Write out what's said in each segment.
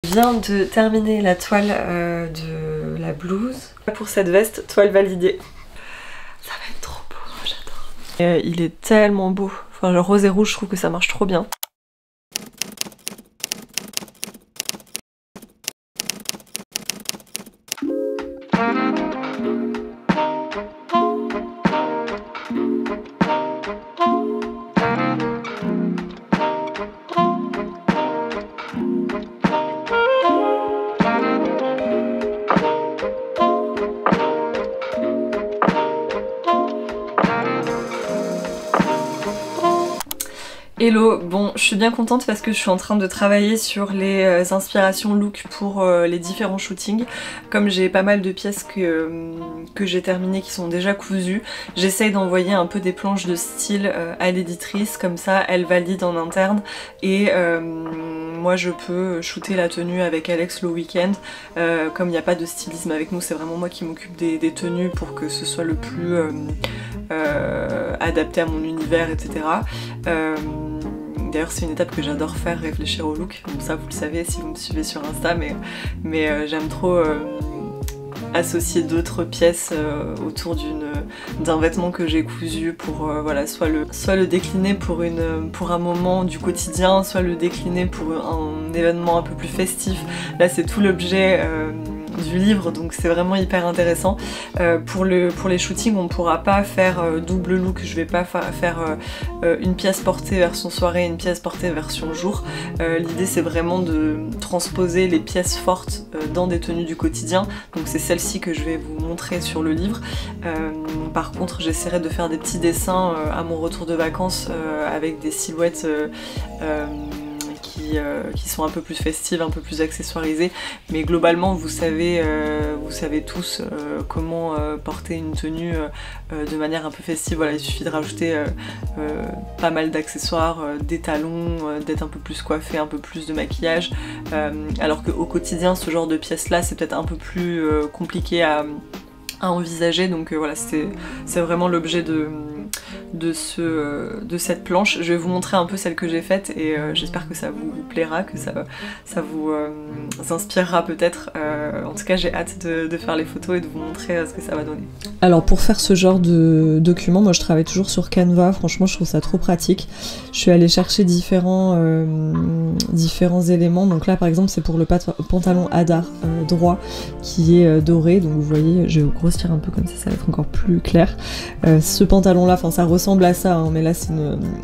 Je viens de terminer la toile de la blouse. Pour cette veste, toile validée. Ça va être trop beau, j'adore. Il est tellement beau. Enfin, le rose et rouge, je trouve que ça marche trop bien. Hello, bon je suis bien contente parce que je suis en train de travailler sur les inspirations look pour les différents shootings. Comme j'ai pas mal de pièces que j'ai terminées qui sont déjà cousues, j'essaye d'envoyer un peu des planches de style à l'éditrice, comme ça elle valide en interne et moi je peux shooter la tenue avec Alex le week-end. Comme il n'y a pas de stylisme avec nous, c'est vraiment moi qui m'occupe des tenues pour que ce soit le plus adapté à mon univers, etc. D'ailleurs c'est une étape que j'adore faire, réfléchir au look, donc ça vous le savez si vous me suivez sur Insta, mais j'aime trop associer d'autres pièces autour d'un vêtement que j'ai cousu pour voilà, soit le décliner pour un moment du quotidien, soit le décliner pour un événement un peu plus festif. Là c'est tout l'objet du livre, donc c'est vraiment hyper intéressant. Pour les shootings on pourra pas faire double look, je vais pas faire une pièce portée version soirée et une pièce portée version jour. L'idée c'est vraiment de transposer les pièces fortes dans des tenues du quotidien, donc c'est celle-ci que je vais vous montrer sur le livre. Par contre j'essaierai de faire des petits dessins à mon retour de vacances avec des silhouettes qui sont un peu plus festives, un peu plus accessoirisées, mais globalement vous savez tous comment porter une tenue de manière un peu festive. Voilà, il suffit de rajouter pas mal d'accessoires, des talons, d'être un peu plus coiffé, un peu plus de maquillage, alors qu'au quotidien ce genre de pièces là c'est peut-être un peu plus compliqué à envisager, donc voilà, c'est vraiment l'objet de cette planche. Je vais vous montrer un peu celle que j'ai faite et j'espère que ça vous plaira, que ça vous inspirera peut-être. En tout cas j'ai hâte de faire les photos et de vous montrer ce que ça va donner. Alors pour faire ce genre de document, moi je travaille toujours sur Canva, franchement je trouve ça trop pratique. Je suis allée chercher différents éléments, donc là par exemple c'est pour le pantalon Hadar droit qui est doré, donc vous voyez, je vais vous grossir un peu comme ça va être encore plus clair. Ce pantalon là, enfin ça ressemble à ça, hein, mais là c'est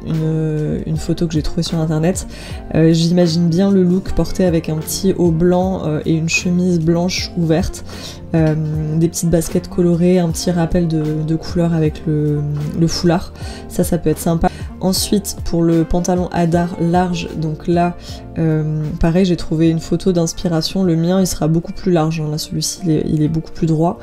une photo que j'ai trouvée sur internet. J'imagine bien le look porté avec un petit haut blanc et une chemise blanche ouverte, des petites baskets colorées, un petit rappel de couleur avec le foulard, ça peut être sympa. Ensuite pour le pantalon Hadar large, donc là pareil j'ai trouvé une photo d'inspiration, le mien il sera beaucoup plus large, hein. Là celui-ci il est beaucoup plus droit,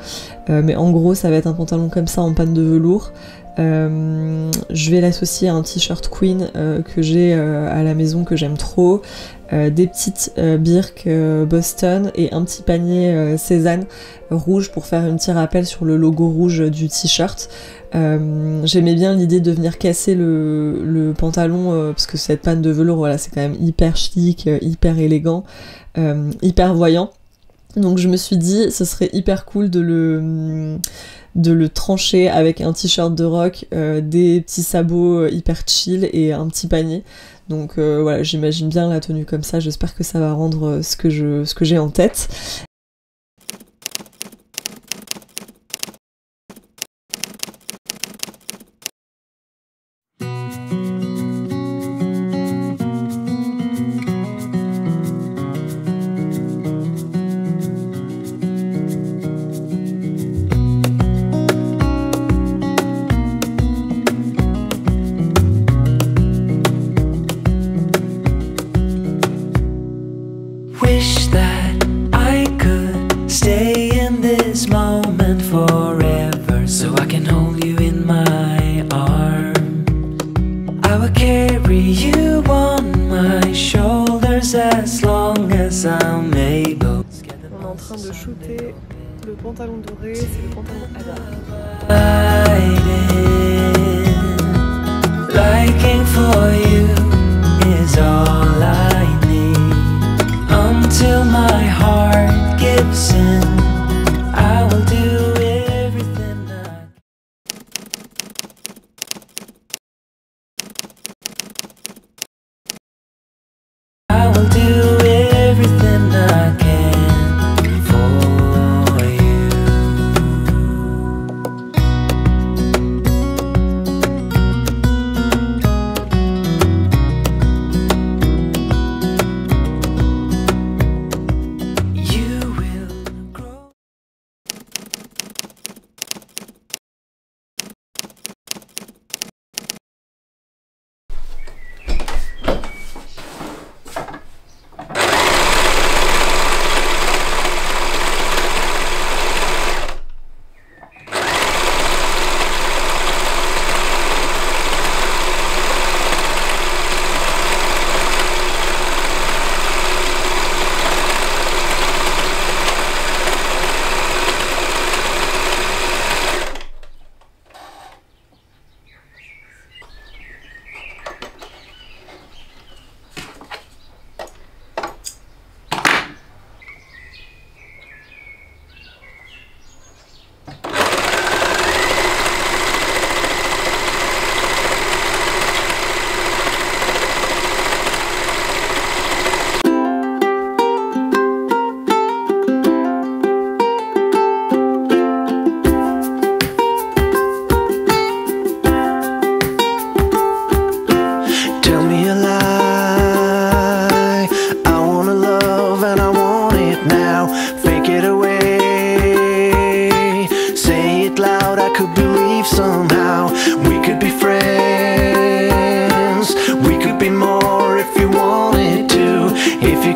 mais en gros ça va être un pantalon comme ça en panne de velours. Je vais l'associer à un t-shirt Queen que j'ai à la maison, que j'aime trop, des petites birques Boston et un petit panier Cézanne rouge pour faire un petit rappel sur le logo rouge du t-shirt. J'aimais bien l'idée de venir casser le pantalon parce que cette panne de velours, voilà, c'est quand même hyper chic, hyper élégant, hyper voyant. Donc je me suis dit ce serait hyper cool de le trancher avec un t-shirt de rock, des petits sabots hyper chill et un petit panier. Donc voilà, j'imagine bien la tenue comme ça, j'espère que ça va rendre ce que j'ai en tête. On est en train de shooter le pantalon doré, c'est le pantalon Hadar. Liking for you is all I need until my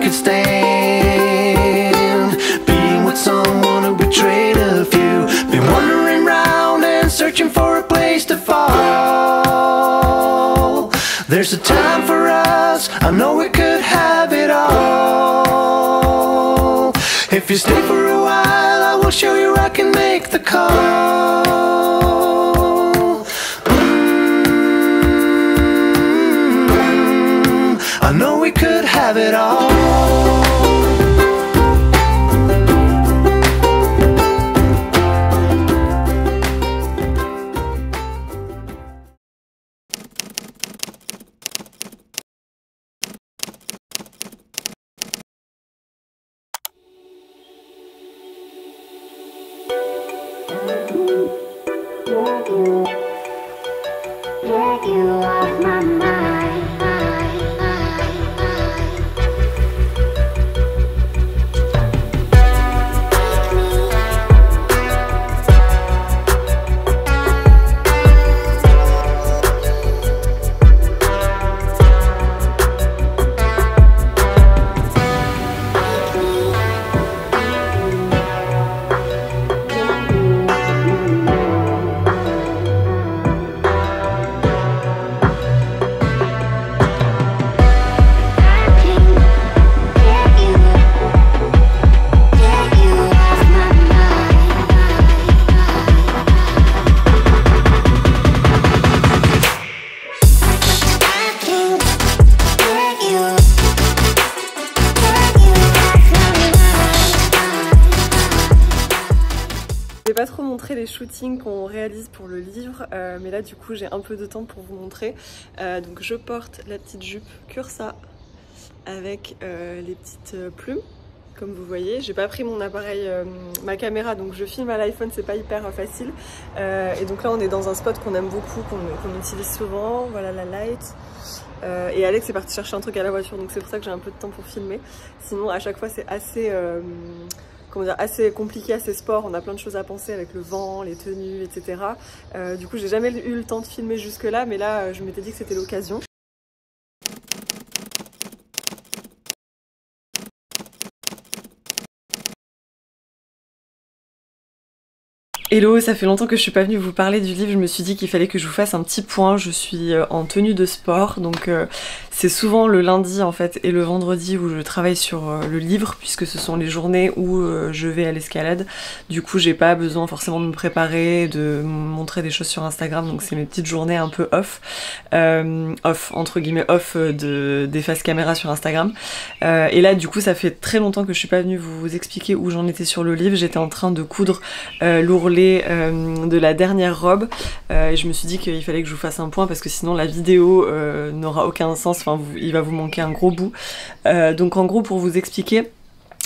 could stand being with someone who betrayed a few. Been wandering round and searching for a place to fall. There's a time for us, I know we could have it all. If you stay for a while, I will show you I can make the call. I know we could have it all. You off my mind. Je vais pas trop montrer les shootings qu'on réalise pour le livre, mais là du coup j'ai un peu de temps pour vous montrer. Donc je porte la petite jupe Cursa avec les petites plumes, comme vous voyez. J'ai pas pris mon appareil, ma caméra, donc je filme à l'iPhone, c'est pas hyper facile. Et donc là on est dans un spot qu'on aime beaucoup, qu'on utilise souvent. Voilà la light. Et Alex est parti chercher un truc à la voiture, donc c'est pour ça que j'ai un peu de temps pour filmer. Sinon à chaque fois c'est assez... comment dire, assez compliqué, assez sport, on a plein de choses à penser avec le vent, les tenues, etc. Du coup j'ai jamais eu le temps de filmer jusque là, mais là je m'étais dit que c'était l'occasion. Hello, ça fait longtemps que je suis pas venue vous parler du livre, je me suis dit qu'il fallait que je vous fasse un petit point. Je suis en tenue de sport, donc c'est souvent le lundi en fait et le vendredi où je travaille sur le livre, puisque ce sont les journées où je vais à l'escalade. Du coup j'ai pas besoin forcément de me préparer, de montrer des choses sur Instagram, donc c'est mes petites journées un peu off, entre guillemets off des face caméra sur Instagram. Et là du coup ça fait très longtemps que je suis pas venue vous expliquer où j'en étais sur le livre. J'étais en train de coudre l'ourlet de la dernière robe et je me suis dit qu'il fallait que je vous fasse un point parce que sinon la vidéo n'aura aucun sens, enfin il va vous manquer un gros bout. Donc en gros pour vous expliquer,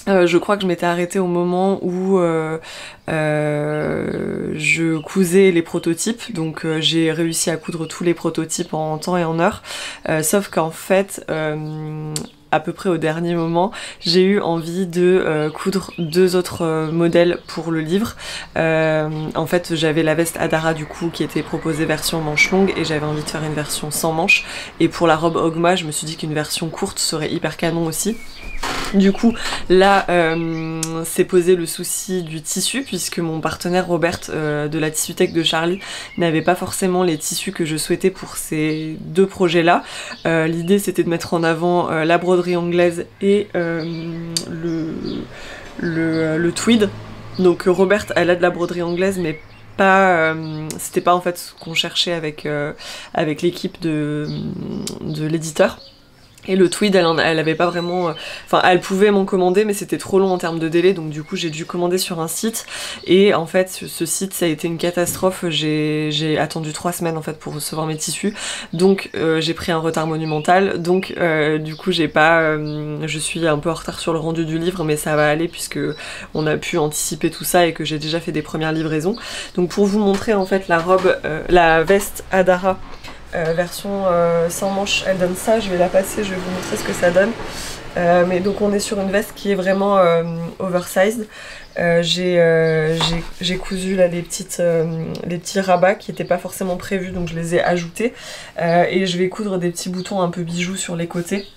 je crois que je m'étais arrêtée au moment où je cousais les prototypes, donc j'ai réussi à coudre tous les prototypes en temps et en heure, sauf qu'en fait à peu près au dernier moment, j'ai eu envie de coudre deux autres modèles pour le livre. En fait, j'avais la veste Adara du coup qui était proposée version manche longue et j'avais envie de faire une version sans manche. Et pour la robe Ogma, je me suis dit qu'une version courte serait hyper canon aussi. Du coup, là, s'est posé le souci du tissu puisque mon partenaire Robert de la Tissutech de Charlie n'avait pas forcément les tissus que je souhaitais pour ces deux projets-là. L'idée, c'était de mettre en avant la broderie anglaise et le tweed. Donc Robert, elle a de la broderie anglaise, mais pas, c'était pas en fait ce qu'on cherchait avec l'équipe de l'éditeur. Et le tweed, elle avait pas vraiment... Enfin, elle pouvait m'en commander, mais c'était trop long en termes de délai, donc du coup j'ai dû commander sur un site. Et en fait, ce site, ça a été une catastrophe. J'ai attendu 3 semaines en fait pour recevoir mes tissus, donc j'ai pris un retard monumental. Donc du coup j'ai pas... je suis un peu en retard sur le rendu du livre, mais ça va aller puisque on a pu anticiper tout ça et que j'ai déjà fait des premières livraisons. Donc pour vous montrer en fait la robe, la veste Adara, version sans manche, elle donne ça, je vais la passer, je vais vous montrer ce que ça donne. Mais donc on est sur une veste qui est vraiment oversized. J'ai cousu là les petits rabats qui n'étaient pas forcément prévus, donc je les ai ajoutés. Et je vais coudre des petits boutons un peu bijoux sur les côtés.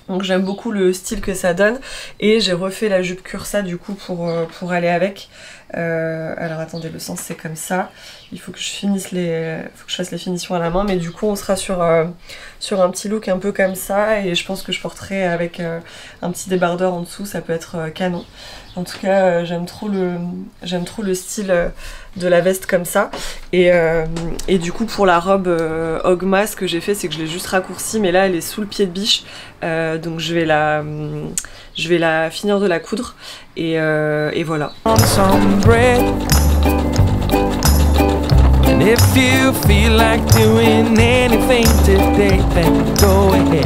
Donc j'aime beaucoup le style que ça donne et j'ai refait la jupe cursa du coup pour aller avec. Alors attendez, le sens c'est comme ça. Il faut que je fasse les finitions à la main, mais du coup on sera sur un petit look un peu comme ça et je pense que je porterai avec un petit débardeur en dessous, ça peut être canon. En tout cas j'aime trop le style de la veste comme ça et du coup pour la robe Ogma, ce que j'ai fait c'est que je l'ai juste raccourcie, mais là elle est sous le pied de biche, donc je vais la finir de la coudre et voilà. Some bread. And if you feel like doing anything today, then go ahead.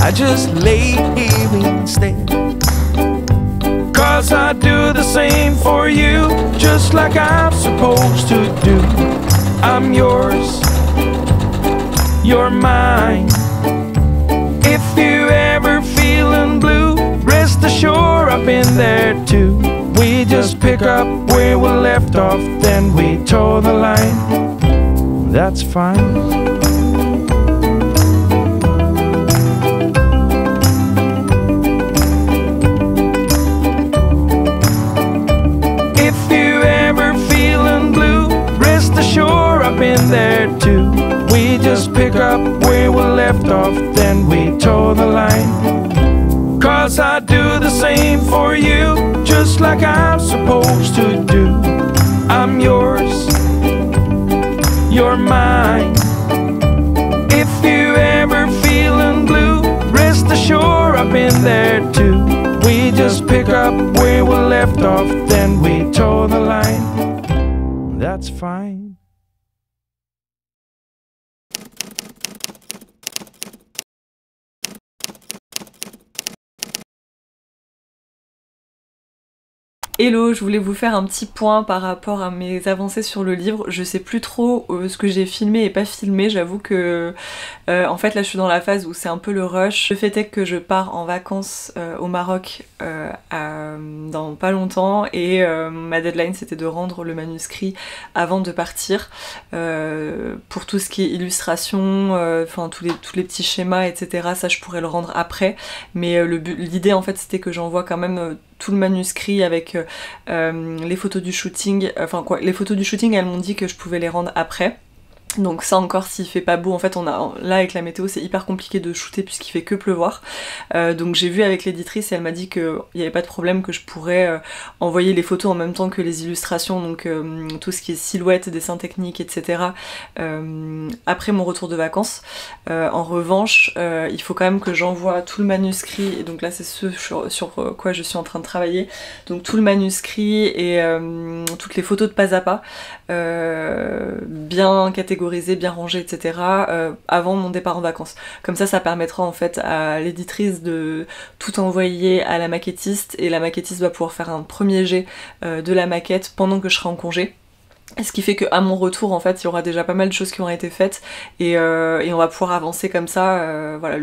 I just lay here instead. 'Cause I do the same for you, just like I'm supposed to do. I'm yours, you're mine. If you ever feeling blue, rest assured I've been there too. We just pick up where we left off, then we toe the line. That's fine. If you ever feeling blue, rest assured I've been there too. We just pick up where we left off, then we toe the line. 'Cause I do the same for you, just like I'm supposed to do. I'm yours, you're mine. If you ever feeling blue, rest assured I've been there too. We just pick up where we left off, then we toe the line. That's fine. Hello, je voulais vous faire un petit point par rapport à mes avancées sur le livre. Je sais plus trop ce que j'ai filmé et pas filmé, j'avoue que en fait là je suis dans la phase où c'est un peu le rush. Le fait est que je pars en vacances au Maroc dans pas longtemps et ma deadline c'était de rendre le manuscrit avant de partir pour tout ce qui est illustration, enfin tous les petits schémas etc, ça je pourrais le rendre après, mais l'idée en fait c'était que j'envoie quand même tout le manuscrit avec les photos du shooting, enfin quoi, les photos du shooting elles m'ont dit que je pouvais les rendre après. Donc ça encore s'il fait pas beau, en fait là avec la météo c'est hyper compliqué de shooter puisqu'il fait que pleuvoir, donc j'ai vu avec l'éditrice et elle m'a dit qu'il n'y avait pas de problème, que je pourrais envoyer les photos en même temps que les illustrations, donc tout ce qui est silhouette, dessin technique etc après mon retour de vacances. En revanche il faut quand même que j'envoie tout le manuscrit, et donc là c'est ce sur quoi je suis en train de travailler, donc tout le manuscrit et toutes les photos de pas à pas bien catégorisées, bien rangé, etc. Avant mon départ en vacances. Comme ça permettra en fait à l'éditrice de tout envoyer à la maquettiste, et la maquettiste va pouvoir faire un premier jet de la maquette pendant que je serai en congé. Ce qui fait qu'à mon retour en fait il y aura déjà pas mal de choses qui auront été faites et on va pouvoir avancer comme ça, voilà,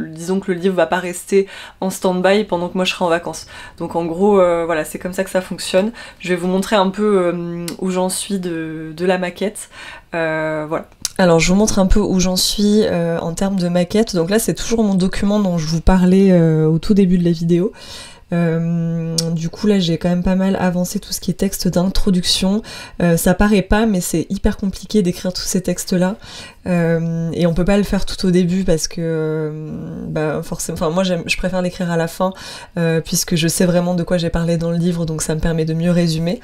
disons que le livre va pas rester en stand-by pendant que moi je serai en vacances. Donc en gros voilà, c'est comme ça que ça fonctionne. Je vais vous montrer un peu où j'en suis de la maquette, voilà. Alors je vous montre un peu où j'en suis en termes de maquette. Donc là c'est toujours mon document dont je vous parlais au tout début de la vidéo. Du coup là j'ai quand même pas mal avancé tout ce qui est texte d'introduction, ça paraît pas mais c'est hyper compliqué d'écrire tous ces textes là et on peut pas le faire tout au début parce que bah forcément, enfin moi je préfère l'écrire à la fin puisque je sais vraiment de quoi j'ai parlé dans le livre, donc ça me permet de mieux résumer.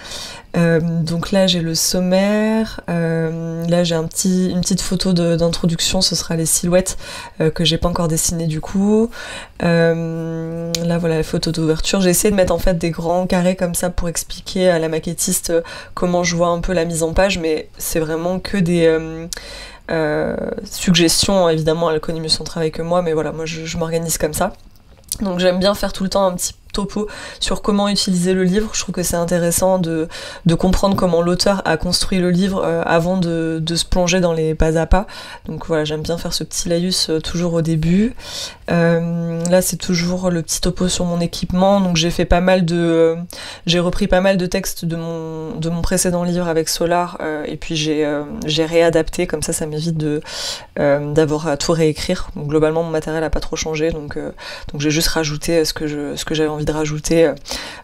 Donc là j'ai le sommaire, là j'ai une petite photo d'introduction, ce sera les silhouettes que j'ai pas encore dessinées du coup. Là voilà la photo d'ouverture, j'ai essayé de mettre en fait des grands carrés comme ça pour expliquer à la maquettiste comment je vois un peu la mise en page, mais c'est vraiment que des suggestions, évidemment elle connaît mieux son travail que moi, mais voilà, moi je m'organise comme ça. Donc j'aime bien faire tout le temps topo sur comment utiliser le livre. Je trouve que c'est intéressant de comprendre comment l'auteur a construit le livre avant de se plonger dans les pas à pas. Donc voilà, j'aime bien faire ce petit laïus toujours au début. Là c'est toujours le petit topo sur mon équipement, donc j'ai repris pas mal de textes de mon précédent livre avec Solar, et puis j'ai réadapté, comme ça m'évite d'avoir à tout réécrire. Donc globalement mon matériel a pas trop changé, donc j'ai juste rajouté ce que j'avais envie de rajouter,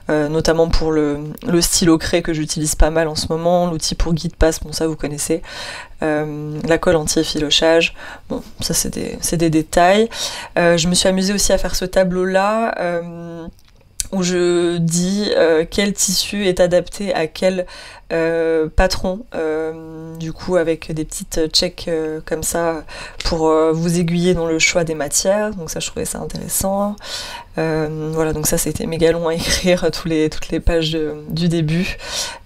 notamment pour le stylo craie que j'utilise pas mal en ce moment, l'outil pour guide passe, bon ça vous connaissez, la colle anti-effilochage, bon ça c'est des détails. Je me suis amusée aussi à faire ce tableau là où je dis quel tissu est adapté à quel patron, du coup avec des petites checks comme ça pour vous aiguiller dans le choix des matières, donc ça je trouvais ça intéressant. Voilà, donc ça c'était méga long à écrire toutes les pages du début.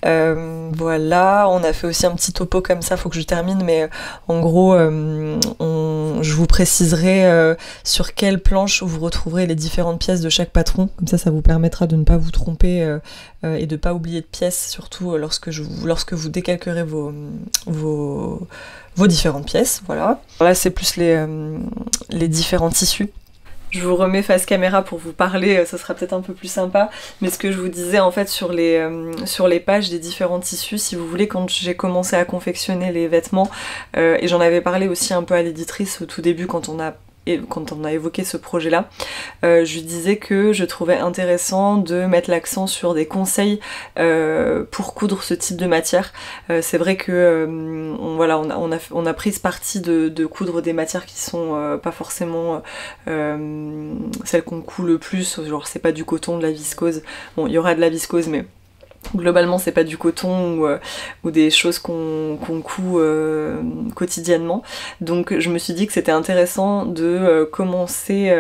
Voilà, on a fait aussi un petit topo comme ça, faut que je termine, mais en gros je vous préciserai sur quelle planche vous retrouverez les différentes pièces de chaque patron, comme ça vous permettra de ne pas vous tromper et de pas oublier de pièces, surtout lorsque vous décalquerez vos différentes pièces. Voilà. Là c'est plus les différents tissus. Je vous remets face caméra pour vous parler, ça sera peut-être un peu plus sympa, mais ce que je vous disais en fait sur les pages des différents tissus, si vous voulez, quand j'ai commencé à confectionner les vêtements, et j'en avais parlé aussi un peu à l'éditrice au tout début quand on a évoqué ce projet-là, je lui disais que je trouvais intéressant de mettre l'accent sur des conseils pour coudre ce type de matière. C'est vrai que on a pris ce parti de coudre des matières qui sont pas forcément celles qu'on coud le plus, genre c'est pas du coton, de la viscose. Bon, il y aura de la viscose, mais globalement c'est pas du coton ou des choses qu'on coud quotidiennement. Donc je me suis dit que c'était intéressant de commencer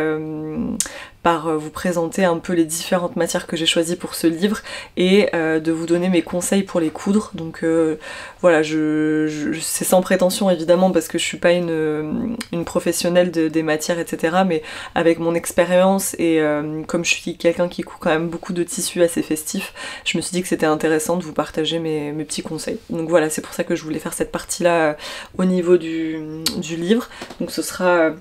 par vous présenter un peu les différentes matières que j'ai choisies pour ce livre et de vous donner mes conseils pour les coudre. Donc voilà, c'est sans prétention évidemment parce que je suis pas une professionnelle des matières, etc. Mais avec mon expérience et comme je suis quelqu'un qui coud quand même beaucoup de tissus assez festifs, je me suis dit que c'était intéressant de vous partager mes petits conseils. Donc voilà, c'est pour ça que je voulais faire cette partie-là au niveau du livre. Donc ce sera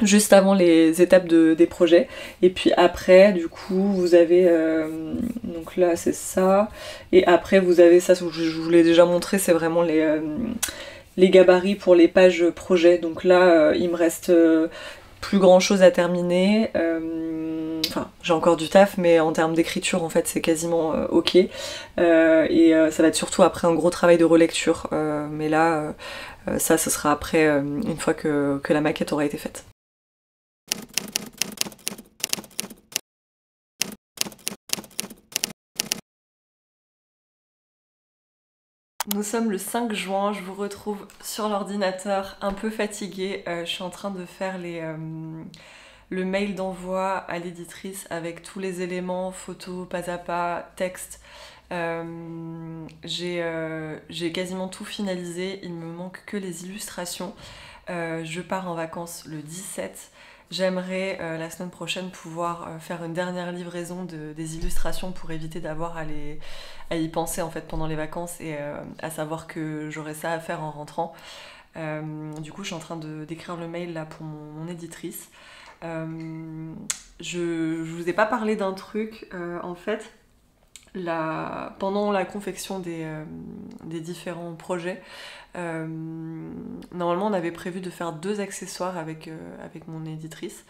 juste avant les étapes des projets, et puis après du coup vous avez donc là c'est ça, et après vous avez ça, je vous l'ai déjà montré, c'est vraiment les gabarits pour les pages projets. Donc là il me reste plus grand chose à terminer, enfin j'ai encore du taf, mais en termes d'écriture en fait c'est quasiment ok, et ça va être surtout après un gros travail de relecture, mais là ça ce sera après, une fois que la maquette aura été faite. Nous sommes le 5 juin, je vous retrouve sur l'ordinateur un peu fatiguée. Je suis en train de faire le mail d'envoi à l'éditrice avec tous les éléments, photos, pas à pas, texte. J'ai quasiment tout finalisé, il me manque que les illustrations. Je pars en vacances le 17. J'aimerais la semaine prochaine pouvoir faire une dernière livraison des illustrations pour éviter d'avoir à y penser en fait pendant les vacances, et à savoir que j'aurai ça à faire en rentrant. Du coup je suis en train d'écrire le mail là pour mon éditrice. Je vous ai pas parlé d'un truc, en fait pendant la confection des différents projets, normalement on avait prévu de faire 2 accessoires avec mon éditrice,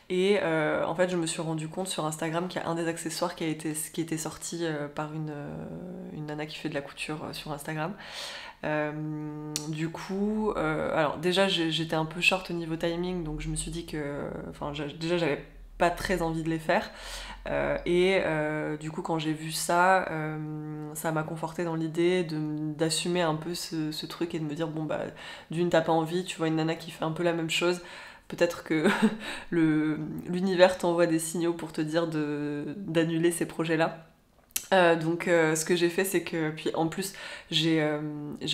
et en fait je me suis rendu compte sur Instagram qu'il y a un des accessoires qui était sorti par une nana qui fait de la couture sur Instagram. Du coup, alors déjà j'étais un peu short au niveau timing, donc je me suis dit que, enfin déjà j'avais pas très envie de les faire, et du coup quand j'ai vu ça, ça m'a conforté dans l'idée d'assumer un peu ce truc et de me dire bon bah d'une t'as pas envie, tu vois une nana qui fait un peu la même chose, peut-être que l'univers t'envoie des signaux pour te dire d'annuler ces projets là. Donc ce que j'ai fait, c'est que puis en plus j'ai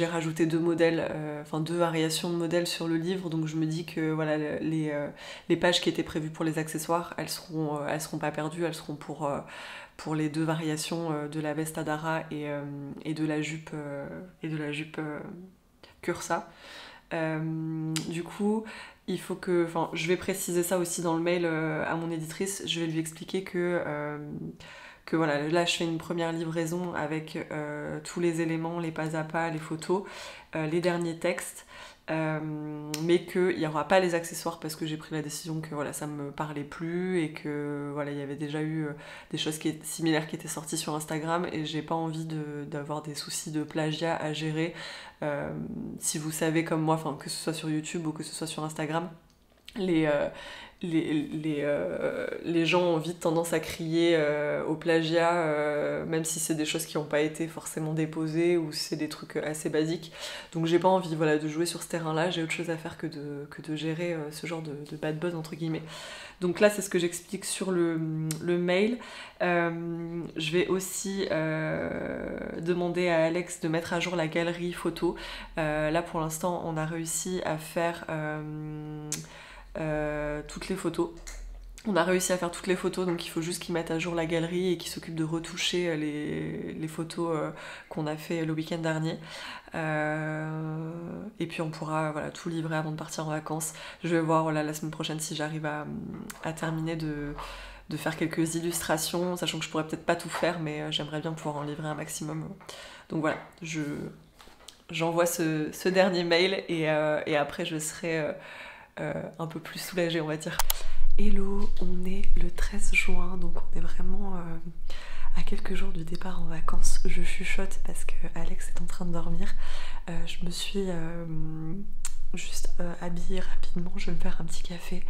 rajouté 2 modèles, enfin 2 variations de modèles sur le livre, donc je me dis que voilà les pages qui étaient prévues pour les accessoires, elles seront pas perdues, elles seront pour les 2 variations de la veste Adara et de la jupe Cursa. Du coup, il faut que, enfin, je vais préciser ça aussi dans le mail à mon éditrice. Je vais lui expliquer que voilà, là je fais une première livraison avec tous les éléments, les pas à pas, les photos, les derniers textes, mais qu'il n'y aura pas les accessoires parce que j'ai pris la décision que voilà, ça me parlait plus et que voilà, il y avait déjà eu des choses similaires qui étaient sorties sur Instagram et j'ai pas envie d'avoir des soucis de plagiat à gérer. Si vous savez comme moi, enfin, que ce soit sur YouTube ou que ce soit sur Instagram, les gens ont vite tendance à crier au plagiat, même si c'est des choses qui n'ont pas été forcément déposées ou c'est des trucs assez basiques. Donc j'ai pas envie voilà, de jouer sur ce terrain-là, j'ai autre chose à faire que de gérer ce genre de bad buzz entre guillemets. Donc là c'est ce que j'explique sur le mail. Je vais aussi demander à Alex de mettre à jour la galerie photo. Là pour l'instant on a réussi à faire toutes les photos. On a réussi à faire toutes les photos, donc il faut juste qu'ils mettent à jour la galerie et qu'ils s'occupent de retoucher les photos qu'on a fait le week-end dernier. Et puis on pourra voilà, tout livrer avant de partir en vacances. Je vais voir voilà, la semaine prochaine si j'arrive à terminer de faire quelques illustrations, sachant que je pourrais peut-être pas tout faire, mais j'aimerais bien pouvoir en livrer un maximum. Donc voilà, j'envoie ce dernier mail et après je serai un peu plus soulagée on va dire. Hello, on est le 13 juin, donc on est vraiment à quelques jours du départ en vacances. Je chuchote parce que Alex est en train de dormir. Je me suis juste habillée rapidement, je vais me faire un petit café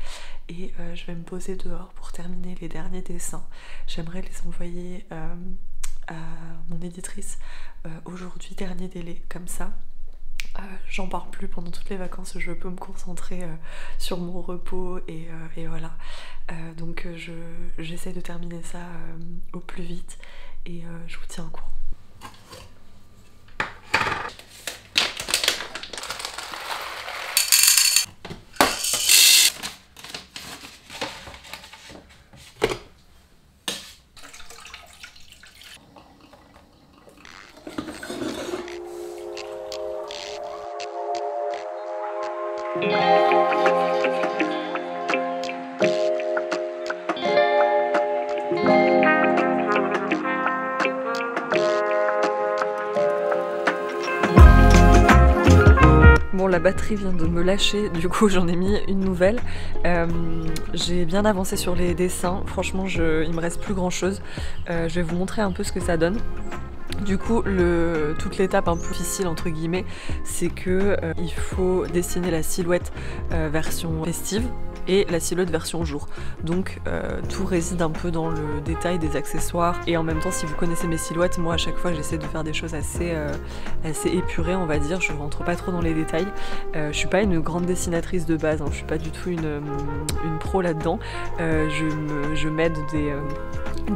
et je vais me poser dehors pour terminer les derniers dessins. J'aimerais les envoyer à mon éditrice aujourd'hui, dernier délai, comme ça. J'en parle plus pendant toutes les vacances, je peux me concentrer sur mon repos et voilà. Donc j'essaie de terminer ça au plus vite et je vous tiens au courant. Bon, la batterie vient de me lâcher, du coup j'en ai mis une nouvelle. J'ai bien avancé sur les dessins, franchement il me reste plus grand chose. Je vais vous montrer un peu ce que ça donne. Du coup, toute l'étape un peu difficile entre guillemets, c'est que il faut dessiner la silhouette version festive et la silhouette version jour. Donc tout réside un peu dans le détail des accessoires et en même temps si vous connaissez mes silhouettes, moi à chaque fois j'essaie de faire des choses assez épurées on va dire, je rentre pas trop dans les détails. Je suis pas une grande dessinatrice de base, hein. Je suis pas du tout une pro là-dedans. Je m'aide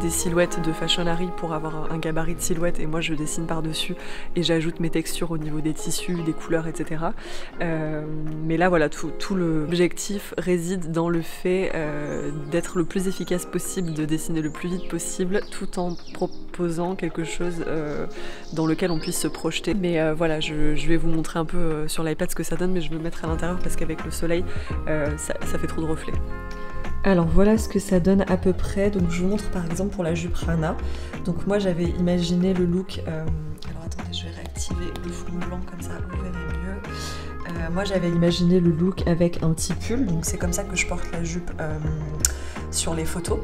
des silhouettes de Fashionary pour avoir un gabarit de silhouette et moi je dessine par-dessus et j'ajoute mes textures au niveau des tissus, des couleurs, etc. Mais là voilà, tout l'objectif réside dans le fait d'être le plus efficace possible, de dessiner le plus vite possible tout en proposant quelque chose dans lequel on puisse se projeter. Mais voilà, je vais vous montrer un peu sur l'iPad ce que ça donne, mais je vais me mettre à l'intérieur parce qu'avec le soleil ça fait trop de reflets. Alors voilà ce que ça donne à peu près, donc je vous montre par exemple pour la jupe Rana. Donc moi j'avais imaginé le look, alors attendez je vais réactiver le fond blanc comme ça vous verrez mieux. Moi j'avais imaginé le look avec un petit pull, donc c'est comme ça que je porte la jupe sur les photos.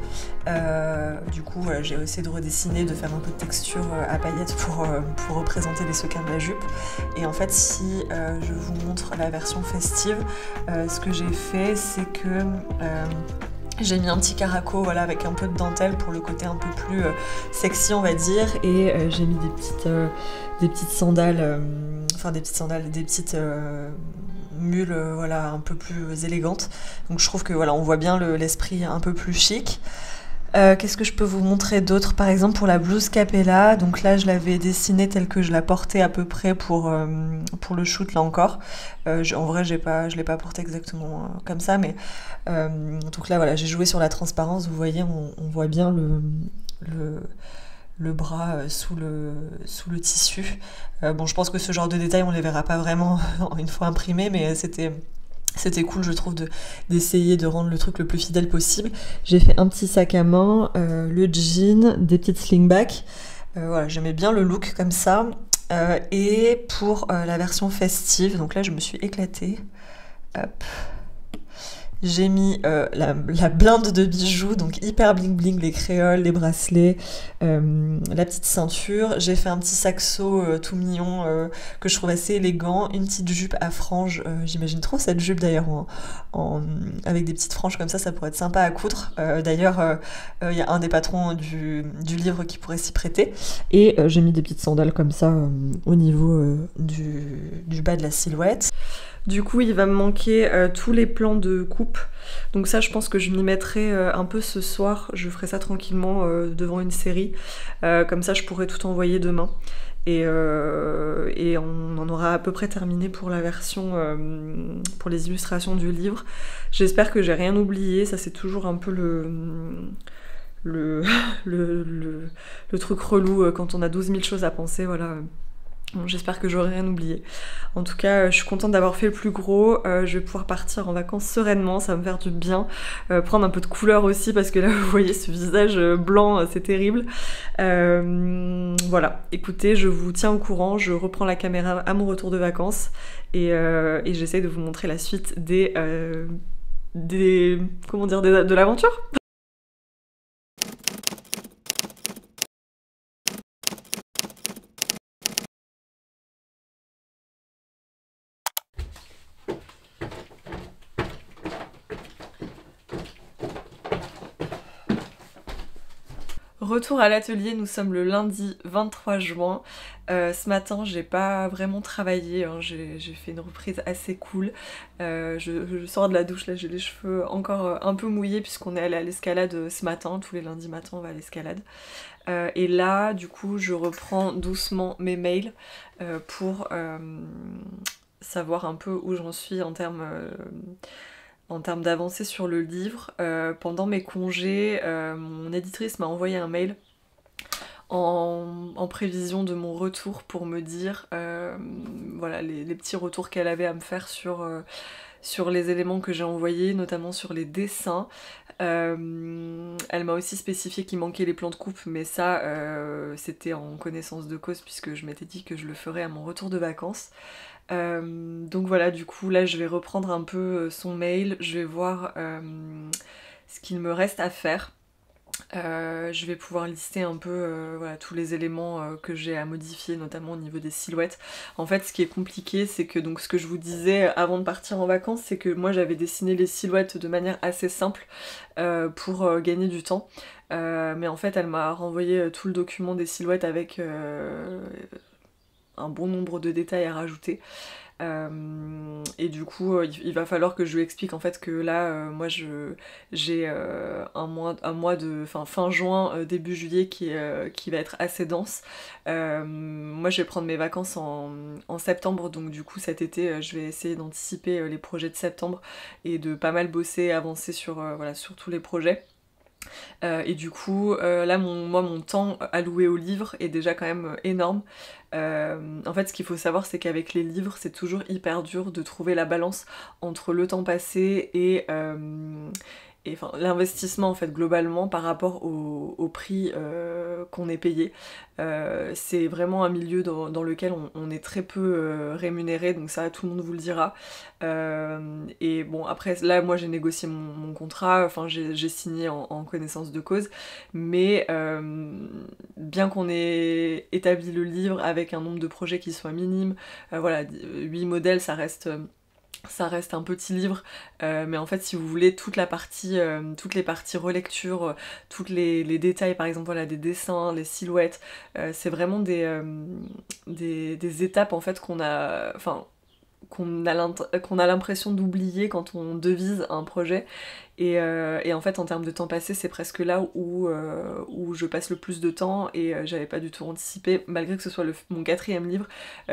Du coup j'ai essayé de redessiner, de faire un peu de texture à paillettes pour représenter les sequins de la jupe. Et en fait si je vous montre la version festive, ce que j'ai fait c'est que j'ai mis un petit caraco voilà, avec un peu de dentelle pour le côté un peu plus sexy on va dire, et j'ai mis des petites sandales, des petites mules voilà, un peu plus élégantes. Donc je trouve que voilà, on voit bien l'esprit un peu plus chic. Qu'est-ce que je peux vous montrer d'autre? Par exemple pour la blouse Capella, donc là je l'avais dessinée telle que je la portais à peu près pour le shoot là encore. En vrai je l'ai pas portée exactement comme ça, mais donc là voilà, j'ai joué sur la transparence, vous voyez, on voit bien le, le bras sous le tissu. Bon, je pense que ce genre de détails on les verra pas vraiment une fois imprimés, mais c'était cool, je trouve, d'essayer de rendre le truc le plus fidèle possible. J'ai fait un petit sac à main, le jean, des petites slingbacks. Voilà, j'aimais bien le look comme ça. Et pour la version festive, donc là je me suis éclatée. Hop. J'ai mis la blinde de bijoux, donc hyper bling bling, les créoles, les bracelets, la petite ceinture. J'ai fait un petit saxo tout mignon que je trouve assez élégant, une petite jupe à franges. J'imagine trop cette jupe d'ailleurs avec des petites franges comme ça pourrait être sympa à coudre. D'ailleurs, il y a un des patrons du livre qui pourrait s'y prêter. Et j'ai mis des petites sandales comme ça au niveau du bas de la silhouette. Du coup, il va me manquer tous les plans de coupe. Donc ça, je pense que je m'y mettrai un peu ce soir. Je ferai ça tranquillement devant une série. Comme ça, je pourrai tout envoyer demain. Et on en aura à peu près terminé pour la version, pour les illustrations du livre. J'espère que j'ai rien oublié. Ça, c'est toujours un peu le truc relou quand on a 12 000 choses à penser, voilà. Bon, j'espère que j'aurai rien oublié. En tout cas, je suis contente d'avoir fait le plus gros. Je vais pouvoir partir en vacances sereinement, ça va me faire du bien. Prendre un peu de couleur aussi, parce que là, vous voyez ce visage blanc, c'est terrible. Voilà, écoutez, je vous tiens au courant. Je reprends la caméra à mon retour de vacances. Et j'essaie de vous montrer la suite de l'aventure. Retour à l'atelier, nous sommes le lundi 23 juin. Ce matin, j'ai pas vraiment travaillé, hein. J'ai fait une reprise assez cool. Je sors de la douche, là j'ai les cheveux encore un peu mouillés puisqu'on est allé à l'escalade ce matin. Tous les lundis matins, on va à l'escalade. Et là, du coup, je reprends doucement mes mails pour savoir un peu où j'en suis en termes d'avancée sur le livre. Pendant mes congés, mon éditrice m'a envoyé un mail en prévision de mon retour pour me dire voilà, les petits retours qu'elle avait à me faire sur les éléments que j'ai envoyés, notamment sur les dessins. Elle m'a aussi spécifié qu'il manquait les plans de coupe, mais ça c'était en connaissance de cause puisque je m'étais dit que je le ferais à mon retour de vacances. Donc voilà, du coup là je vais reprendre un peu son mail, je vais voir ce qu'il me reste à faire. Je vais pouvoir lister un peu voilà, tous les éléments que j'ai à modifier, notamment au niveau des silhouettes. En fait, ce qui est compliqué, c'est que, donc ce que je vous disais avant de partir en vacances, c'est que moi j'avais dessiné les silhouettes de manière assez simple pour gagner du temps. Mais en fait, elle m'a renvoyé tout le document des silhouettes avec un bon nombre de détails à rajouter. Et du coup il va falloir que je lui explique en fait que là moi j'ai un mois de fin juin début juillet qui va être assez dense. Moi je vais prendre mes vacances en septembre, donc du coup cet été je vais essayer d'anticiper les projets de septembre et de pas mal bosser, avancer sur voilà, sur tous les projets. Et du coup là mon temps alloué au livre est déjà quand même énorme. En fait ce qu'il faut savoir, c'est qu'avec les livres c'est toujours hyper dur de trouver la balance entre le temps passé et enfin, l'investissement en fait globalement par rapport au prix qu'on est payé. C'est vraiment un milieu dans lequel on est très peu rémunéré, donc ça tout le monde vous le dira. Et bon après là moi j'ai négocié mon contrat, enfin j'ai signé en connaissance de cause, mais bien qu'on ait établi le livre avec un nombre de projets qui soit minime, voilà, 8 modèles ça reste un petit livre, mais en fait si vous voulez toutes les parties relecture, tous les détails par exemple voilà, des dessins, les silhouettes, c'est vraiment des étapes en fait qu'on a l'impression d'oublier quand on devise un projet. Et en fait en termes de temps passé c'est presque là où je passe le plus de temps et j'avais pas du tout anticipé, malgré que ce soit mon 4e livre,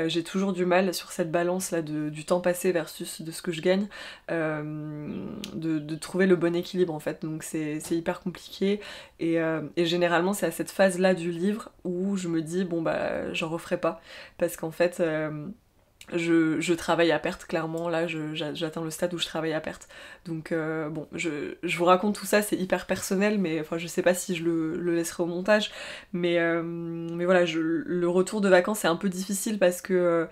j'ai toujours du mal sur cette balance là du temps passé versus de ce que je gagne, de trouver le bon équilibre en fait, donc c'est hyper compliqué et généralement c'est à cette phase là du livre où je me dis bon bah j'en referai pas, parce qu'en fait je travaille à perte, clairement, là j'atteins le stade où je travaille à perte. Donc bon, je vous raconte tout ça, c'est hyper personnel, mais enfin je sais pas si je le laisserai au montage, mais voilà, le retour de vacances c'est un peu difficile parce que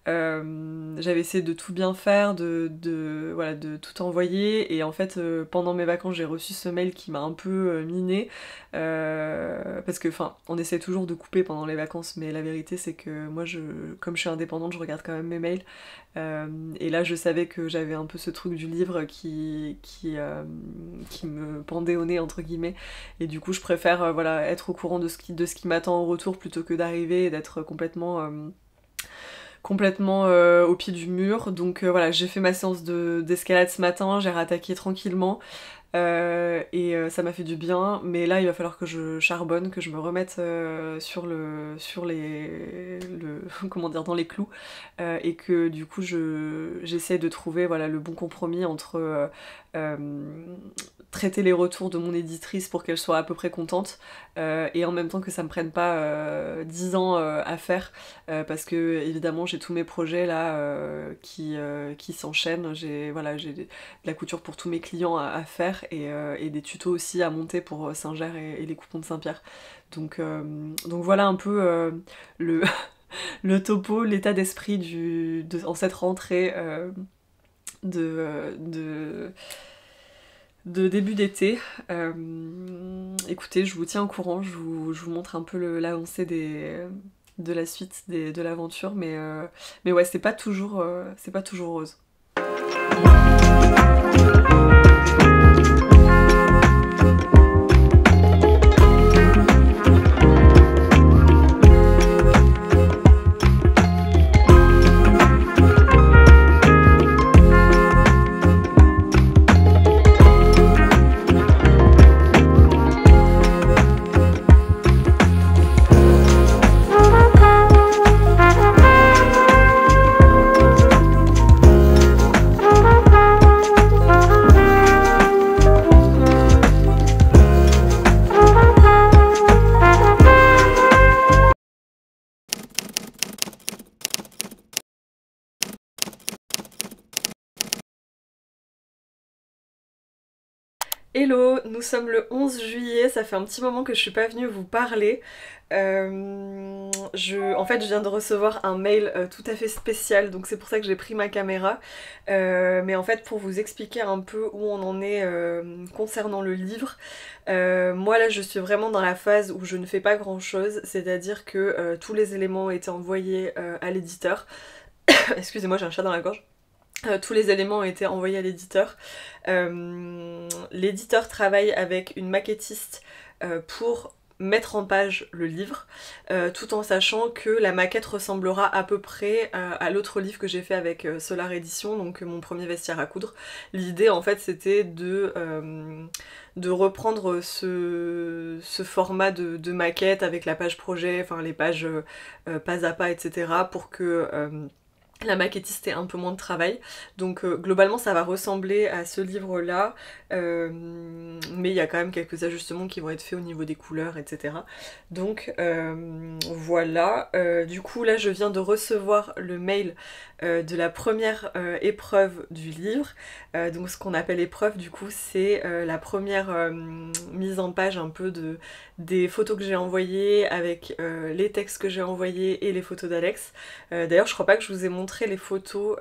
j'avais essayé de tout bien faire, voilà, de tout envoyer, et en fait pendant mes vacances j'ai reçu ce mail qui m'a un peu miné, parce que enfin on essaie toujours de couper pendant les vacances, mais la vérité c'est que moi comme je suis indépendante je regarde quand même mes mails, et là je savais que j'avais un peu ce truc du livre qui me pendait au nez entre guillemets, et du coup je préfère voilà, être au courant de ce qui m'attend au retour plutôt que d'arriver et d'être complètement au pied du mur. Donc voilà, j'ai fait ma séance d'escalade ce matin, j'ai rattaqué tranquillement, et ça m'a fait du bien, mais là il va falloir que je charbonne, que je me remette comment dire, dans les clous, et que du coup j'essaie de trouver voilà, le bon compromis entre traiter les retours de mon éditrice pour qu'elle soit à peu près contente, et en même temps que ça me prenne pas 10 ans à faire, parce que évidemment j'ai tous mes projets là qui s'enchaînent, j'ai de la couture pour tous mes clients à faire, et des tutos aussi à monter pour Saint-Ger et les coupons de Saint-Pierre. Donc voilà un peu le topo, l'état d'esprit en cette rentrée de début d'été. Écoutez, je vous tiens au courant, je vous montre un peu l'avancée de la suite de l'aventure, mais ouais, c'est pas toujours rose. Hello, nous sommes le 11 juillet, ça fait un petit moment que je suis pas venue vous parler. En fait je viens de recevoir un mail tout à fait spécial, donc c'est pour ça que j'ai pris ma caméra. Mais en fait pour vous expliquer un peu où on en est concernant le livre, moi là je suis vraiment dans la phase où je ne fais pas grand chose, c'est-à-dire que tous les éléments ont été envoyés à l'éditeur. Excusez-moi, j'ai un chat dans la gorge. Tous les éléments ont été envoyés à l'éditeur. L'éditeur travaille avec une maquettiste pour mettre en page le livre, tout en sachant que la maquette ressemblera à peu près à l'autre livre que j'ai fait avec Solar Edition, donc mon premier vestiaire à coudre. L'idée en fait c'était de reprendre ce format de maquette avec la page projet, enfin les pages pas à pas, etc. pour que la maquettiste ait un peu moins de travail. Donc globalement ça va ressembler à ce livre là, mais il y a quand même quelques ajustements qui vont être faits au niveau des couleurs, etc. Donc voilà, du coup là je viens de recevoir le mail de la première épreuve du livre. Donc ce qu'on appelle épreuve du coup c'est la première mise en page un peu des photos que j'ai envoyées avec les textes que j'ai envoyés et les photos d'Alex. D'ailleurs je crois pas que je vous ai montré les photos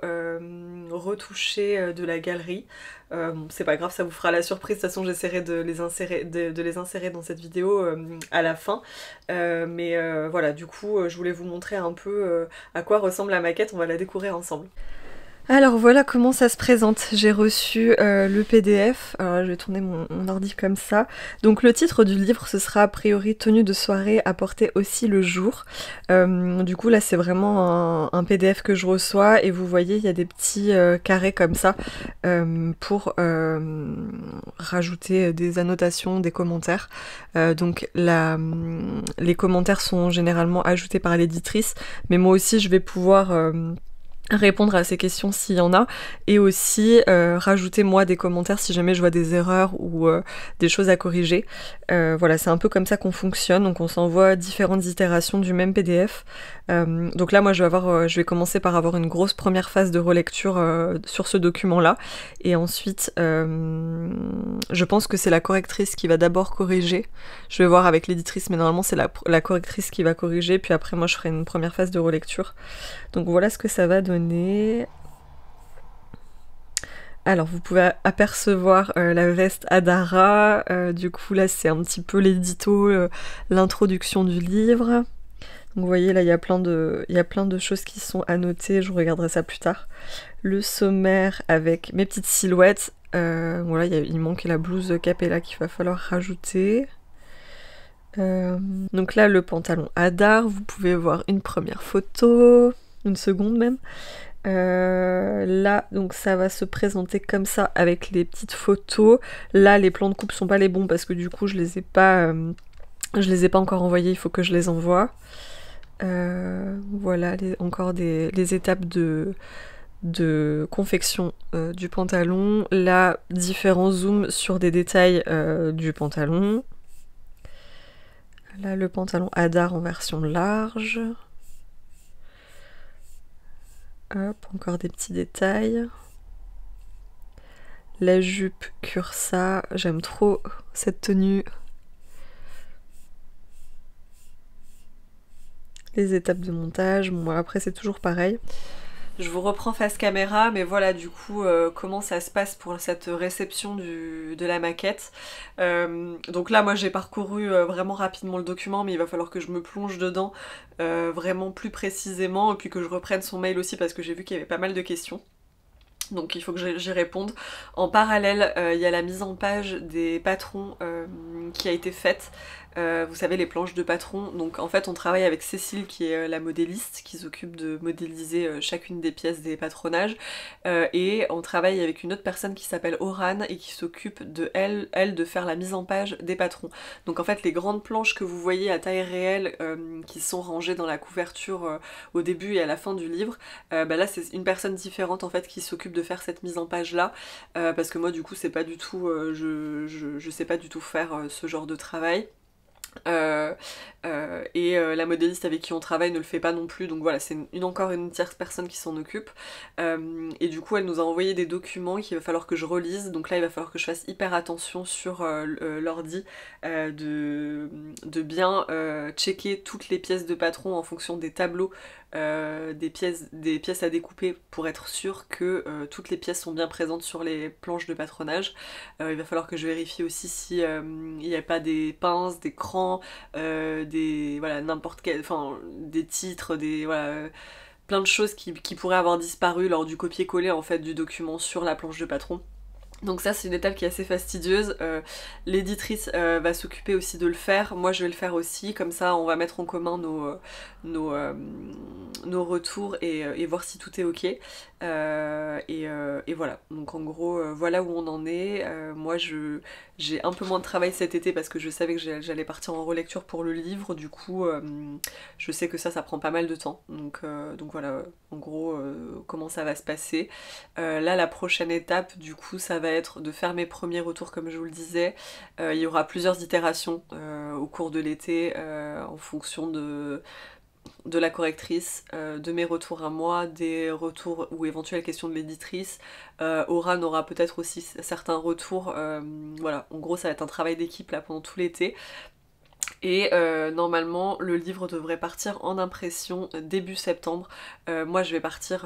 retouchées de la galerie. Bon, c'est pas grave, ça vous fera la surprise, de toute façon j'essaierai de les insérer dans cette vidéo à la fin. Mais voilà, du coup je voulais vous montrer un peu à quoi ressemble la maquette, on va la découvrir ensemble. Alors voilà comment ça se présente. J'ai reçu le PDF. Alors là, je vais tourner mon ordi comme ça. Donc le titre du livre, ce sera a priori tenue de soirée à porter aussi le jour. Du coup là c'est vraiment un PDF que je reçois et vous voyez il y a des petits carrés comme ça pour rajouter des annotations, des commentaires. Donc les commentaires sont généralement ajoutés par l'éditrice, mais moi aussi je vais pouvoir répondre à ces questions s'il y en a, et aussi rajouter moi des commentaires si jamais je vois des erreurs ou des choses à corriger. Voilà, c'est un peu comme ça qu'on fonctionne, donc on s'envoie différentes itérations du même PDF. Donc là moi je vais commencer par avoir une grosse première phase de relecture sur ce document-là, et ensuite je pense que c'est la correctrice qui va d'abord corriger. Je vais voir avec l'éditrice, mais normalement c'est la correctrice qui va corriger, puis après moi je ferai une première phase de relecture. Donc voilà ce que ça va donner. Alors vous pouvez apercevoir la veste Adara, du coup là c'est un petit peu l'édito, l'introduction du livre. Donc vous voyez là il y a plein de choses qui sont annotées, je regarderai ça plus tard. Le sommaire avec mes petites silhouettes, voilà il manque la blouse Capella qu'il va falloir rajouter. Donc là le pantalon Adar, vous pouvez voir une première photo, une seconde même. Là donc ça va se présenter comme ça avec les petites photos. Là les plans de coupe sont pas les bons parce que du coup je les ai pas encore envoyés, il faut que je les envoie. Voilà encore les étapes de confection du pantalon. Là différents zooms sur des détails du pantalon. Là le pantalon Adar en version large. Hop, encore des petits détails. La jupe Cursa, j'aime trop cette tenue. Les étapes de montage, bon après c'est toujours pareil. Je vous reprends face caméra, mais voilà du coup comment ça se passe pour cette réception de la maquette. Donc là moi j'ai parcouru vraiment rapidement le document, mais il va falloir que je me plonge dedans vraiment plus précisément, et puis que je reprenne son mail aussi parce que j'ai vu qu'il y avait pas mal de questions. Donc il faut que j'y réponde. En parallèle, il y a la mise en page des patrons qui a été faite. Vous savez, les planches de patrons. Donc en fait on travaille avec Cécile qui est la modéliste, qui s'occupe de modéliser chacune des pièces des patronages, et on travaille avec une autre personne qui s'appelle Oran et qui s'occupe de elle de faire la mise en page des patrons. Donc en fait les grandes planches que vous voyez à taille réelle qui sont rangées dans la couverture au début et à la fin du livre, là c'est une personne différente en fait qui s'occupe de faire cette mise en page là, parce que moi du coup c'est pas du tout, je sais pas du tout faire ce genre de travail. La modéliste avec qui on travaille ne le fait pas non plus, donc voilà, c'est encore une tierce personne qui s'en occupe. Et du coup elle nous a envoyé des documents qu'il va falloir que je relise, donc là il va falloir que je fasse hyper attention sur l'ordi, de bien checker toutes les pièces de patron en fonction des tableaux, des pièces à découper, pour être sûr que toutes les pièces sont bien présentes sur les planches de patronage. Il va falloir que je vérifie aussi si il n'y a pas des pinces, des crans, voilà, n'importe quel, enfin des titres, voilà, plein de choses qui pourraient avoir disparu lors du copier-coller en fait du document sur la planche de patron. Donc ça c'est une étape qui est assez fastidieuse. L'éditrice va s'occuper aussi de le faire, moi je vais le faire aussi, comme ça on va mettre en commun nos retours et voir si tout est ok. Et voilà, donc en gros voilà où on en est. Moi j'ai un peu moins de travail cet été parce que je savais que j'allais partir en relecture pour le livre, du coup je sais que ça prend pas mal de temps. Donc voilà en gros comment ça va se passer. Là la prochaine étape du coup ça va être de faire mes premiers retours comme je vous le disais. Il y aura plusieurs itérations au cours de l'été en fonction de la correctrice, de mes retours à moi, des retours ou éventuelles questions de l'éditrice. Oran aura peut-être aussi certains retours. Voilà, en gros ça va être un travail d'équipe là pendant tout l'été. Et normalement le livre devrait partir en impression début septembre. Moi je vais partir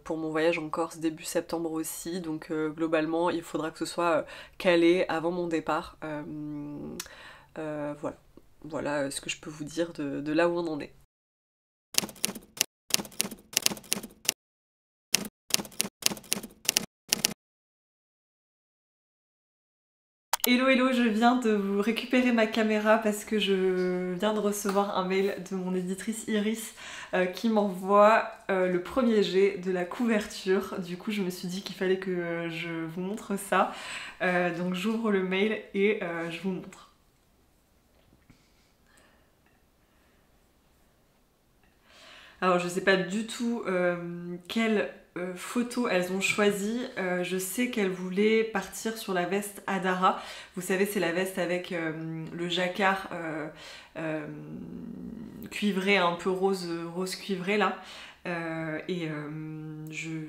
pour mon voyage en Corse début septembre aussi, donc globalement il faudra que ce soit calé avant mon départ. Voilà ce que je peux vous dire de là où on en est. Hello hello, je viens de vous récupérer ma caméra parce que je viens de recevoir un mail de mon éditrice Iris qui m'envoie le premier jet de la couverture. Du coup je me suis dit qu'il fallait que je vous montre ça. Donc j'ouvre le mail et je vous montre. Alors je sais pas du tout quelle photos elles ont choisi. Je sais qu'elles voulaient partir sur la veste Adara. Vous savez, c'est la veste avec le jacquard cuivré, un peu rose cuivré là. Je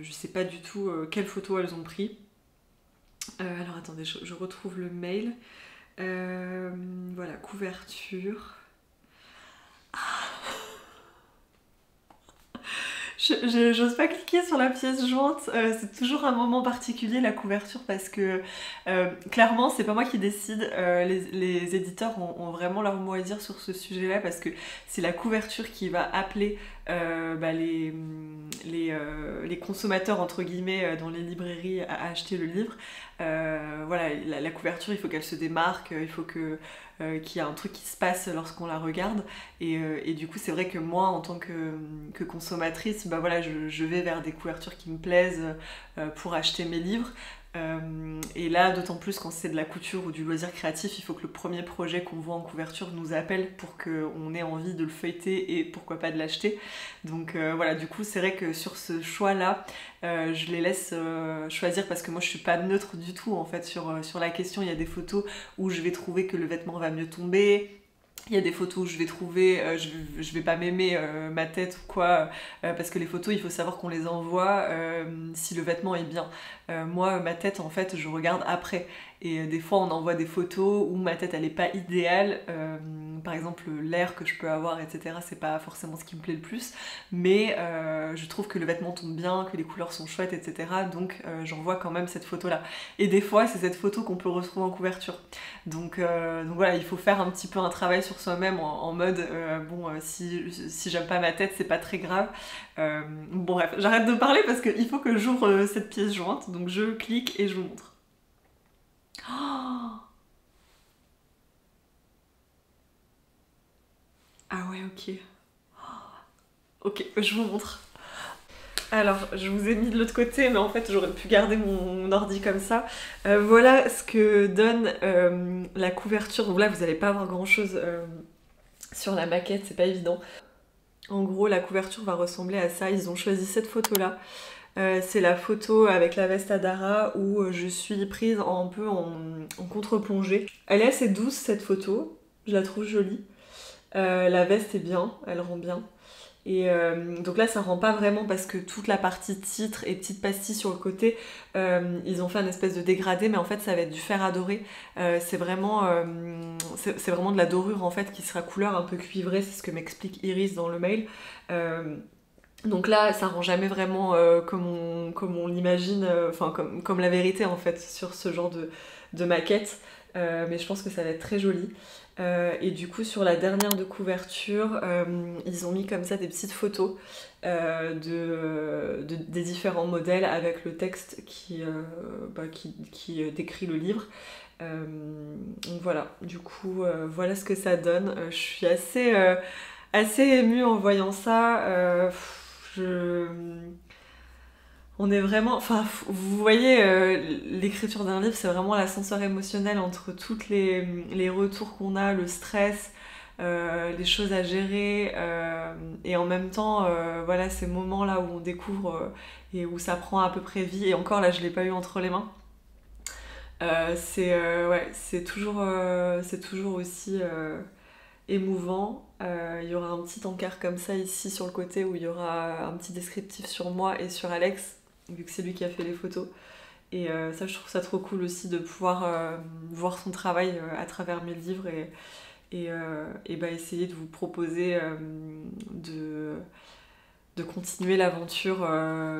sais pas du tout quelles photos elles ont pris. Alors attendez, je retrouve le mail. Voilà, couverture. J'ose pas cliquer sur la pièce jointe, c'est toujours un moment particulier la couverture parce que clairement c'est pas moi qui décide, les éditeurs ont vraiment leur mot à dire sur ce sujet là parce que c'est la couverture qui va appeler les consommateurs entre guillemets dans les librairies à acheter le livre. Voilà, la couverture il faut qu'elle se démarque, il faut qu'il y ait un truc qui se passe lorsqu'on la regarde et du coup c'est vrai que moi en tant que consommatrice bah voilà, je vais vers des couvertures qui me plaisent pour acheter mes livres et là d'autant plus quand c'est de la couture ou du loisir créatif, il faut que le premier projet qu'on voit en couverture nous appelle pour qu'on ait envie de le feuilleter et pourquoi pas de l'acheter. Donc voilà, du coup c'est vrai que sur ce choix là je les laisse choisir parce que moi je suis pas neutre du tout en fait sur la question. Il y a des photos où je vais trouver que le vêtement va mieux tomber. Il y a des photos où je vais trouver, je vais pas m'aimer ma tête ou quoi, parce que les photos, il faut savoir qu'on les envoie si le vêtement est bien. Moi, ma tête, en fait, je regarde après. Et des fois, on envoie des photos où ma tête, elle est pas idéale. Par exemple, l'air que je peux avoir, etc., c'est pas forcément ce qui me plaît le plus. Mais je trouve que le vêtement tombe bien, que les couleurs sont chouettes, etc. Donc, j'envoie quand même cette photo-là. Et des fois, c'est cette photo qu'on peut retrouver en couverture. Donc voilà, il faut faire un petit peu un travail sur soi-même en mode si j'aime pas ma tête, c'est pas très grave. Bon bref, j'arrête de parler parce qu'il faut que j'ouvre cette pièce jointe. Donc je clique et je vous montre. Oh, ah ouais, ok. Ok, je vous montre. Alors, je vous ai mis de l'autre côté, mais en fait, j'aurais pu garder mon ordi comme ça. Voilà ce que donne la couverture. Donc là, vous n'allez pas avoir grand-chose sur la maquette, c'est pas évident. En gros, la couverture va ressembler à ça. Ils ont choisi cette photo-là. C'est la photo avec la veste Adara où je suis prise un peu en contre-plongée. Elle est assez douce, cette photo. Je la trouve jolie. La veste est bien, elle rend bien. Et donc là ça rend pas vraiment parce que toute la partie titre et petite pastille sur le côté ils ont fait un espèce de dégradé, mais en fait ça va être du fer à dorer. C'est vraiment de la dorure en fait qui sera couleur un peu cuivrée, c'est ce que m'explique Iris dans le mail. Donc là ça rend jamais vraiment comme on l'imagine, enfin comme la vérité en fait sur ce genre de maquette. Mais je pense que ça va être très joli. Et du coup sur la dernière de couverture ils ont mis comme ça des petites photos des différents modèles avec le texte qui décrit le livre. Donc voilà, du coup voilà ce que ça donne. Je suis assez émue en voyant ça. On est vraiment... Enfin, vous voyez, l'écriture d'un livre, c'est vraiment l'ascenseur émotionnel entre toutes les retours qu'on a, le stress, les choses à gérer, et en même temps, voilà, ces moments-là où on découvre et où ça prend à peu près vie, et encore là, je l'ai pas eu entre les mains. C'est toujours aussi émouvant. Il y aura un petit encart comme ça ici sur le côté où il y aura un petit descriptif sur moi et sur Alex, vu que c'est lui qui a fait les photos. Et ça, je trouve ça trop cool aussi de pouvoir voir son travail à travers mes livres et essayer de vous proposer de continuer l'aventure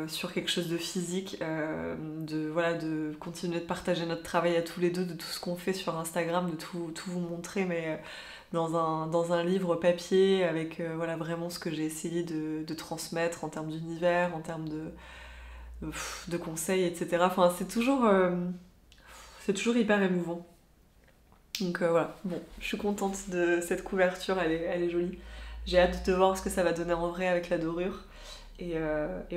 sur quelque chose de physique, de continuer de partager notre travail à tous les deux, de tout ce qu'on fait sur Instagram, de tout vous montrer, mais dans un livre papier avec vraiment ce que j'ai essayé de transmettre en termes d'univers, en termes de conseils, etc. Enfin, c'est toujours hyper émouvant. Donc voilà, bon, je suis contente de cette couverture, elle est jolie. J'ai hâte de voir ce que ça va donner en vrai avec la dorure. Et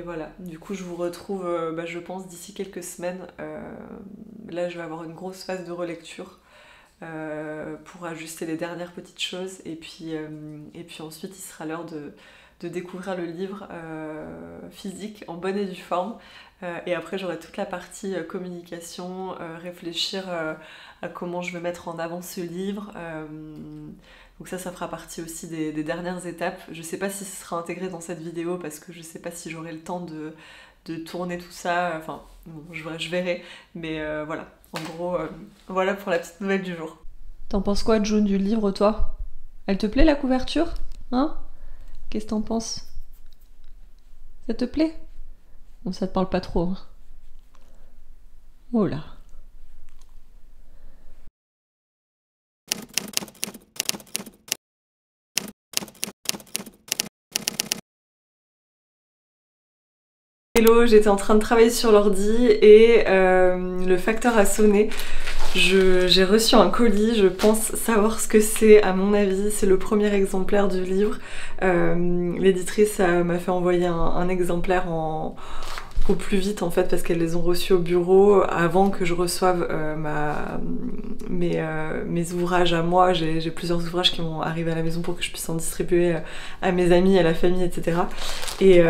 voilà, du coup je vous retrouve, je pense, d'ici quelques semaines. Là je vais avoir une grosse phase de relecture pour ajuster les dernières petites choses. Et puis ensuite il sera l'heure de découvrir le livre physique en bonne et due forme. Et après j'aurai toute la partie communication, réfléchir à comment je vais mettre en avant ce livre. Donc ça fera partie aussi des dernières étapes. Je sais pas si ce sera intégré dans cette vidéo parce que je sais pas si j'aurai le temps de tourner tout ça. Enfin, bon, je verrai. Mais voilà, en gros, voilà pour la petite nouvelle du jour. T'en penses quoi, June, du livre, toi? Elle te plaît la couverture? Hein? Qu'est-ce que t'en penses? Ça te plaît? Bon, ça te parle pas trop, hein. Oh là. Hello, j'étais en train de travailler sur l'ordi et le facteur a sonné. J'ai reçu un colis, je pense savoir ce que c'est. À mon avis, c'est le premier exemplaire du livre. L'éditrice m'a fait envoyer un exemplaire au plus vite en fait parce qu'elles les ont reçus au bureau avant que je reçoive mes ouvrages à moi. J'ai plusieurs ouvrages qui vont arriver à la maison pour que je puisse en distribuer à mes amis, à la famille, etc. Et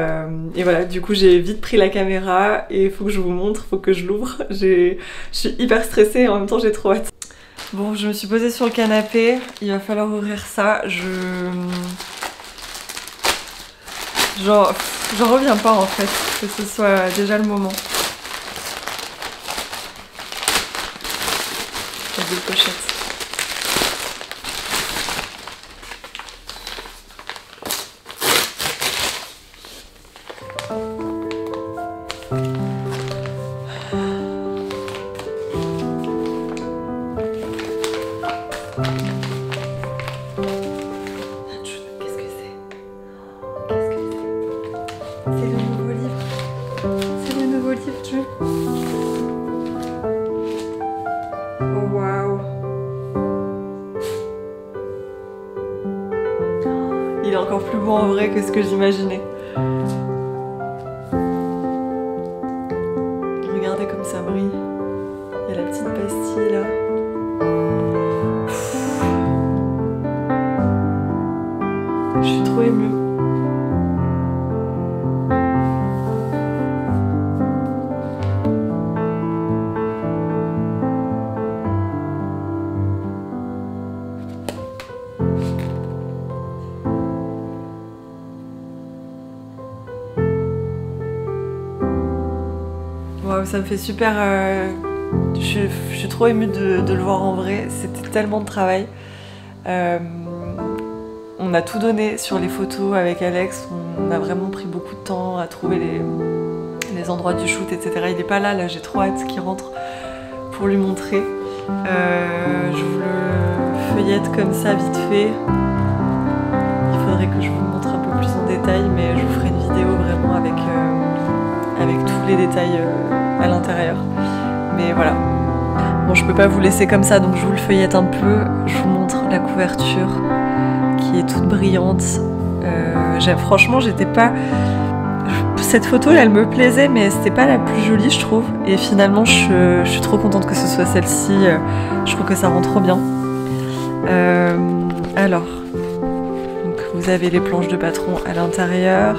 voilà, du coup j'ai vite pris la caméra et il faut que je vous montre, faut que je l'ouvre. Je suis hyper stressée et en même temps j'ai trop hâte. Bon, je me suis posée sur le canapé, il va falloir ouvrir ça. J'en reviens pas en fait, que ce soit déjà le moment. Il y a deux pochettes. Il est encore plus beau en vrai que ce que j'imaginais. Regardez comme ça brille. Il y a la petite pastille là. Je suis trop émue. Wow, ça me fait super... Je suis trop émue de le voir en vrai, c'était tellement de travail. On a tout donné sur les photos avec Alex, on a vraiment pris beaucoup de temps à trouver les endroits du shoot, etc. Il n'est pas là, j'ai trop hâte qu'il rentre pour lui montrer. Je vous le feuillette comme ça vite fait. Il faudrait que je vous montre un peu plus en détail, mais je vous ferai une vidéo vraiment avec tous les détails à l'intérieur. Mais voilà. Bon, je peux pas vous laisser comme ça, donc je vous le feuillette un peu. Je vous montre la couverture qui est toute brillante. Franchement, j'étais pas... Cette photo, elle me plaisait, mais c'était pas la plus jolie, je trouve. Et finalement, je suis trop contente que ce soit celle-ci. Je trouve que ça rend trop bien. Alors, donc vous avez les planches de patron à l'intérieur.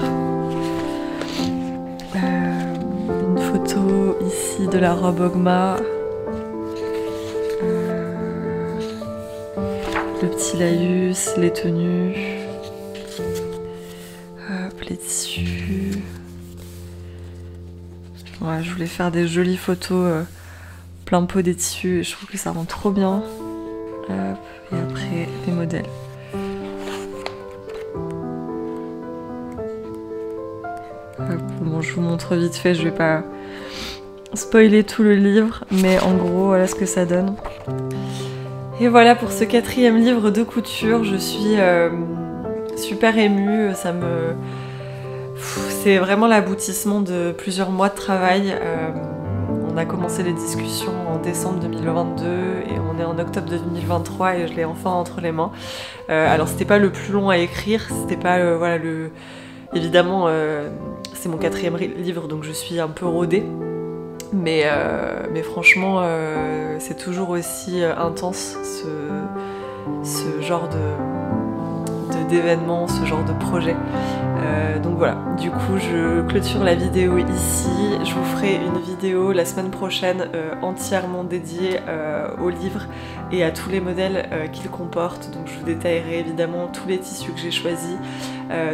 Une photo ici de la robe Ogma. Le petit laïus, les tenues. Hop, les tissus. Ouais, je voulais faire des jolies photos plein pot des tissus et je trouve que ça rend trop bien. Hop, et après les modèles. Hop, bon, je vous montre vite fait, je vais pas spoiler tout le livre, mais en gros voilà ce que ça donne. Et voilà pour ce 4e livre de couture, je suis super émue, c'est vraiment l'aboutissement de plusieurs mois de travail. On a commencé les discussions en décembre 2022 et on est est en octobre 2023 et je l'ai enfin entre les mains. Alors c'était pas le plus long à écrire, c'était pas voilà évidemment c'est mon 4e livre donc je suis un peu rodée. Mais franchement, c'est toujours aussi intense ce genre d'événement, ce genre de projet. Donc voilà, du coup je clôture la vidéo ici. Je vous ferai une vidéo la semaine prochaine entièrement dédiée au livre et à tous les modèles qu'il comporte. Donc je vous détaillerai évidemment tous les tissus que j'ai choisis,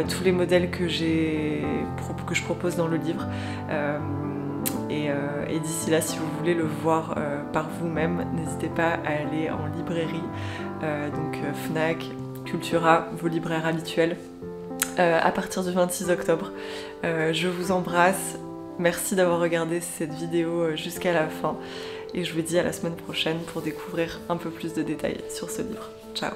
tous les modèles que je propose dans le livre. Et d'ici là, si vous voulez le voir par vous-même, n'hésitez pas à aller en librairie, donc Fnac, Cultura, vos libraires habituels, à partir du 26 octobre. Je vous embrasse, merci d'avoir regardé cette vidéo jusqu'à la fin, et je vous dis à la semaine prochaine pour découvrir un peu plus de détails sur ce livre. Ciao!